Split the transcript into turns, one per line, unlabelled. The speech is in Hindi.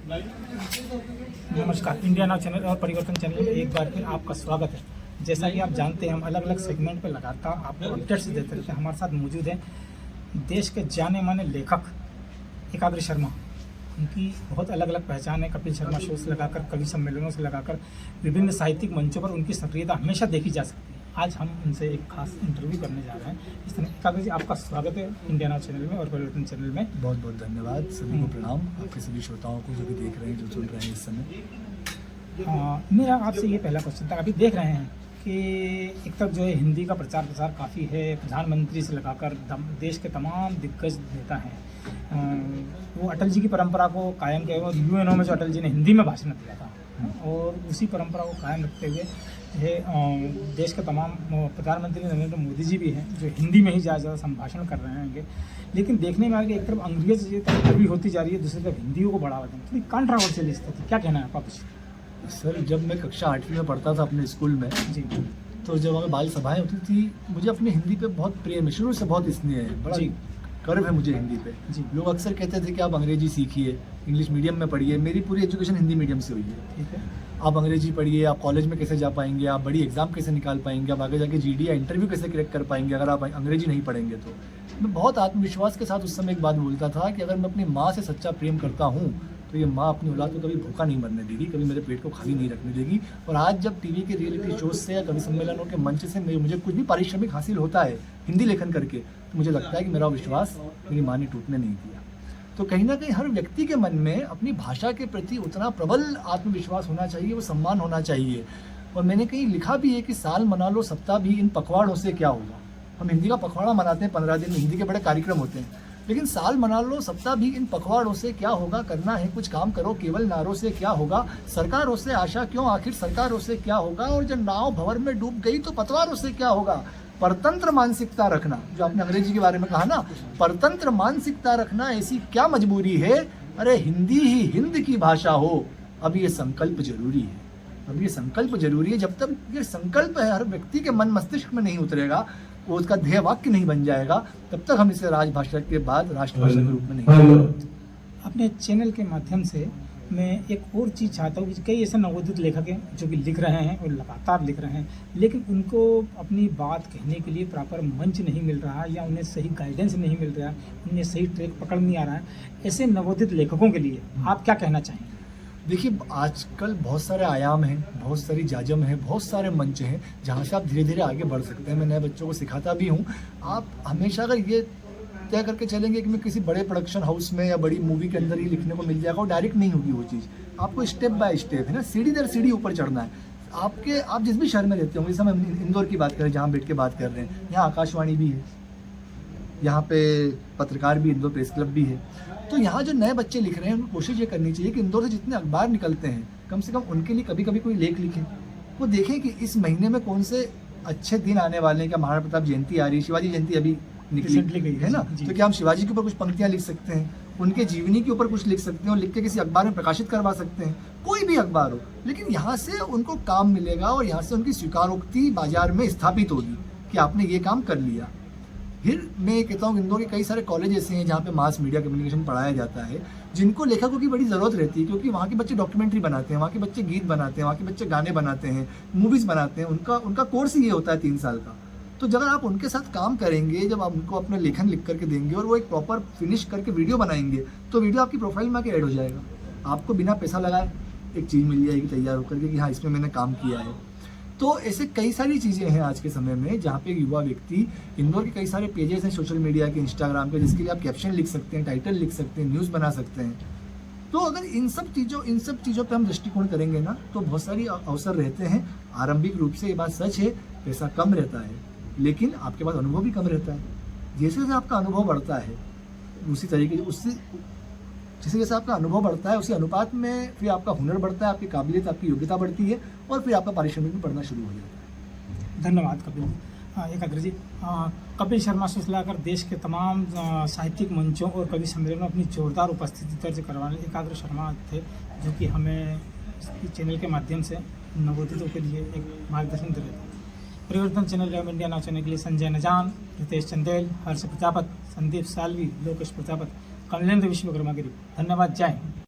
नमस्कार, इंडिया नाउ चैनल और परिवर्तन चैनल में एक बार फिर आपका स्वागत है। जैसा कि आप जानते हैं, हम अलग अलग सेगमेंट पर लगातार आपको अपडेट्स देते रहते हैं। हमारे साथ मौजूद हैं देश के जाने माने लेखक एकाग्र शर्मा। उनकी बहुत अलग अलग पहचान है। कपिल शर्मा शो से लगाकर कवि सम्मेलनों से लगाकर विभिन्न साहित्यिक मंचों पर उनकी सक्रियता हमेशा देखी जा सकती है। आज हम उनसे एक खास इंटरव्यू करने जा रहे हैं। इस तरह एकाग्र जी, आपका स्वागत है इंडिया नाउ चैनल में और परिवर्तन चैनल में।
बहुत बहुत धन्यवाद, सभी को प्रणाम, आपके सभी श्रोताओं को जो भी देख रहे हैं, जो सुन रहे हैं इस समय।
मेरा आपसे ये पहला क्वेश्चन था। अभी देख रहे हैं कि एक तरफ जो है हिंदी का प्रचार प्रसार काफ़ी है। प्रधानमंत्री से लगाकर देश के तमाम दिग्गज नेता हैं, वो अटल जी की परंपरा को कायम किया हुआ। यूएनओ में जो अटल जी ने हिंदी में भाषण दिया था और उसी परंपरा को कायम रखते हुए देश के तमाम प्रधानमंत्री नरेंद्र मोदी जी भी हैं जो हिंदी में ही ज़्यादा संभाषण कर रहे हैं। लेकिन देखने में आ गया एक तरफ अंग्रेजी कभी होती जा रही है, दूसरी तरफ हिंदी को बढ़ावा दें। थोड़ी कंट्रोवर्शियल स्थिति, क्या कहना है आपका कुछ?
सर, जब मैं कक्षा 8वीं में पढ़ता था अपने स्कूल में
जी,
तो जब हमें बाल सभाएं होती थी, मुझे अपनी हिंदी पे बहुत प्रेम है, शुरू से बहुत स्नेह है, बड़ा
जी,
गर्व है मुझे हिंदी पे।
जी,
लोग अक्सर कहते थे कि आप अंग्रेजी सीखिए, इंग्लिश मीडियम में पढ़िए। मेरी पूरी एजुकेशन हिंदी मीडियम से हुई है।
ठीक है।
आप अंग्रेजी पढ़िए, आप कॉलेज में कैसे जा पाएंगे, आप बड़ी एग्जाम कैसे निकाल पाएंगे, आप आगे जाके जीडी या इंटरव्यू कैसे क्रैक कर पाएंगे अगर आप अंग्रेजी नहीं पढ़ेंगे। तो मैं बहुत आत्मविश्वास के साथ उस समय एक बात बोलता था कि अगर मैं अपनी माँ से सच्चा प्रेम करता हूँ तो ये माँ अपनी औलाद को कभी भूखा नहीं मरने देगी, कभी मेरे पेट को खाली नहीं रखने देगी। और आज जब टीवी के रियलिटी शोज से या कवि सम्मेलनों के मंच से मुझे कुछ भी पारिश्रमिक हासिल होता है हिंदी लेखन करके, तो मुझे लगता है कि मेरा विश्वास मेरी माँ ने टूटने नहीं दिया। तो कहीं ना कहीं हर व्यक्ति के मन में अपनी भाषा के प्रति उतना प्रबल आत्मविश्वास होना चाहिए, वो सम्मान होना चाहिए। और मैंने कहीं लिखा भी है कि साल मना लो सप्ताह भी इन पखवाड़ों से क्या होगा। हम हिंदी का पखवाड़ा मनाते हैं 15 दिन, हिंदी के बड़े कार्यक्रम होते हैं, लेकिन साल मना लो सप्ताह भी इन पखवाड़ों से क्या होगा। करना है कुछ काम करो, केवल नारों से क्या होगा। सरकारों से आशा क्यों, आखिर सरकारों से क्या होगा। और जब नाव भंवर में डूब गई तो पतवारों से क्या होगा। परतंत्र मानसिकता रखना, जो आपने अंग्रेजी के बारे में कहा ना, परतंत्र मानसिकता रखना ऐसी क्या मजबूरी है। अरे हिंदी ही हिंद की भाषा हो, अब ये संकल्प जरूरी है। अब ये संकल्प जरूरी है। जब तक ये संकल्प है हर व्यक्ति के मन मस्तिष्क में नहीं उतरेगा, वो उसका ध्येय वाक्य नहीं बन जाएगा, तब तक हम इसे राजभाषा के बाद राष्ट्रभाषा के रूप में नहीं।
अपने चैनल के माध्यम से मैं एक और चीज़ चाहता हूँ कि कई ऐसे नवोदित लेखक हैं जो कि लिख रहे हैं और लगातार लिख रहे हैं, लेकिन उनको अपनी बात कहने के लिए प्रॉपर मंच नहीं मिल रहा या उन्हें सही गाइडेंस नहीं मिल रहा, उन्हें सही ट्रैक पकड़ नहीं आ रहा है। ऐसे नवोदित लेखकों के लिए आप क्या कहना चाहेंगे?
देखिए, आजकल बहुत सारे आयाम हैं, बहुत सारी जाजम है, बहुत सारे मंच हैं जहाँ से आप धीरे धीरे आगे बढ़ सकते हैं। मैं नए बच्चों को सिखाता भी हूँ। आप हमेशा अगर ये तय करके चलेंगे कि मैं किसी बड़े प्रोडक्शन हाउस में या बड़ी मूवी के अंदर ही लिखने को मिल जाएगा, वो डायरेक्ट नहीं होगी वो चीज़। आपको स्टेप बाय स्टेप है ना, सीढ़ी दर सीढ़ी ऊपर चढ़ना है। आप जिस भी शहर में रहते होंगे, जैसे हम इंदौर की बात करें जहाँ बैठ के बात कर रहे हैं, यहाँ आकाशवाणी भी है, यहाँ पे पत्रकार भी, इंदौर प्रेस क्लब भी है। तो यहाँ जो नए बच्चे लिख रहे हैं उनको कोशिश ये करनी चाहिए कि इंदौर से जितने अखबार निकलते हैं, कम से कम उनके लिए कभी कभी कोई लेख लिखें। वो देखें कि इस महीने में कौन से अच्छे दिन आने वाले हैं। क्या महाराणा प्रताप जयंती आ रही है, शिवाजी जयंती अभी निकली है ना, तो क्या हम शिवाजी के ऊपर कुछ पंक्तियाँ लिख सकते हैं, उनके जीवनी के ऊपर कुछ लिख सकते हैं और लिख के किसी अखबार में प्रकाशित करवा सकते हैं, कोई भी अखबार हो। लेकिन यहाँ से उनको काम मिलेगा और यहाँ से उनकी स्वीकारोक्ति बाजार में स्थापित होगी कि आपने ये काम कर लिया। फिर मैं कहता हूँ इंदौर के कई सारे कॉलेज ऐसे हैं जहाँ पे मास मीडिया कम्युनिकेशन पढ़ाया जाता है, जिनको लेखकों की बड़ी ज़रूरत रहती है, क्योंकि वहाँ के बच्चे डॉक्यूमेंट्री बनाते हैं, वहाँ के बच्चे गीत बनाते हैं, वहाँ के बच्चे गाने बनाते हैं, मूवीज़ बनाते हैं। उनका कोर्स ही ये होता है 3 साल का। तो जब आप उनके साथ काम करेंगे, जब आप उनको अपने लेखन लिख करके देंगे और वो एक प्रॉपर फिनिश करके वीडियो बनाएंगे, तो वीडियो आपकी प्रोफाइल में आके ऐड हो जाएगा। आपको बिना पैसा लगाए एक चीज़ मिल जाएगी तैयार होकर के कि हाँ, इसमें मैंने काम किया है। तो ऐसे कई सारी चीज़ें हैं आज के समय में जहाँ पे युवा व्यक्ति, इंदौर के कई सारे पेजेस हैं सोशल मीडिया के, इंस्टाग्राम के, जिसके लिए आप कैप्शन लिख सकते हैं, टाइटल लिख सकते हैं, न्यूज़ बना सकते हैं। तो अगर इन सब चीज़ों पे हम दृष्टिकोण करेंगे ना, तो बहुत सारी अवसर रहते हैं। आरंभिक रूप से ये बात सच है, पैसा कम रहता है, लेकिन आपके पास अनुभव भी कम रहता है। जैसे जैसे आपका अनुभव बढ़ता है उसी तरीके जैसे आपका अनुभव बढ़ता है उसी अनुपात में फिर आपका हुनर बढ़ता है, आपकी काबिलियत, आपकी योग्यता बढ़ती है और फिर आपका पारिश्रमिक भी बढ़ना शुरू हो जाता है।
धन्यवाद कपिल। एकाग्र जी, कपिल शर्मा से लाकर देश के तमाम साहित्यिक मंचों और कवि सम्मेलनों में अपनी जोरदार उपस्थिति दर्ज करवाने एकाग्र शर्मा थे, जो कि हमें इस चैनल के माध्यम से नवोदितों के लिए एक मार्गदर्शन दे रहे थे। परिवर्तन चैनल एवं इंडिया नाउ चैनल के लिए संजय नजान, रितेश चंदेल, हर्ष प्रजापत, संदीप सालवी, लोकेश प्रजापत, कमलेंद्र विश्वकर्मा गिरी। धन्यवाद। जय हिंद।